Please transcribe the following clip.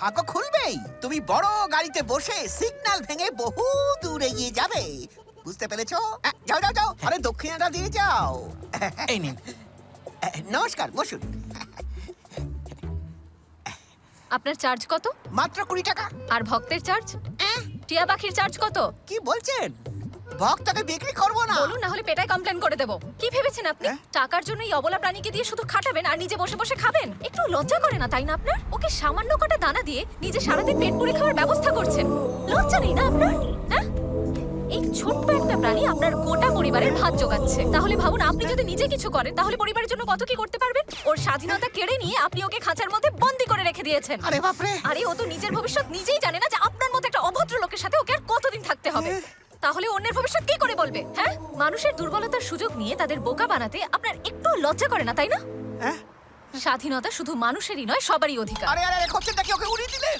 ভাগ্য খুলবেই। তুমি বড় গাড়িতে বসে সিগন্যাল ভেঙে বহু দূর এগিয়ে যাবে। বুঝতে পেরেছো? যাও যাও যাও, আরে দক্ষিণাটা দিয়ে যাও। এই নিন। নমস্কার, বসুন। আপনার চার্জ কত? মাত্র 20 টাকা। আর ভক্তের চার্জ? টিয়া পাখির চার্জ কত? কি বলছেন? ভক্তকে বিক্রি করবো না। বলুন, না হলে পেটায় কমপ্লেন করে দেবো। কি ভেবেছেন আপনি? টাকার জন্য এই অবলা প্রাণীকে দিয়ে শুধু খাটাবেন আর নিজে বসে বসে খাবেন? একটু লজ্জা করে না, তাই না আপনার? ওকে সামান্য কটা দানা দিয়ে নিজে সারাদিন পেট পুরে খাওয়ার ব্যবস্থা করছেন। লজ্জা নেই না আপনার? হ্যাঁ, এই ছোট্ট একটা প্রাণী আপনার গোটা পরিবারের ভাত জোগাচ্ছে। তাহলে ভাবুন, আপনি যদি নিজে কিছু করেন তাহলে পরিবারের জন্য কত কি করতে পারবেন। ওর স্বাধীনতা কেড়ে নিয়ে আপনি ওকে খাঁচার মধ্যে বন্দি করে রেখে দিয়েছেন। আরে বাপরে। আরে ও তো নিজের ভবিষ্যৎ নিজেই জানে না যে আপনার মতো একটা অভদ্র লোকের সাথে ওকে আর কতদিন থাকতে হবে। তাহলে অন্যের ভবিষ্যৎ কি করে বলবে? হ্যাঁ, মানুষের দুর্বলতার সুযোগ নিয়ে তাদের বোকা বানাতে আপনার একটু লজ্জা করে না, তাই না? স্বাধীনতা শুধু মানুষেরই নয়, সবারই অধিকার। আরে আরে, করছেন নাকি? ওকে উড়িয়ে দিলেন।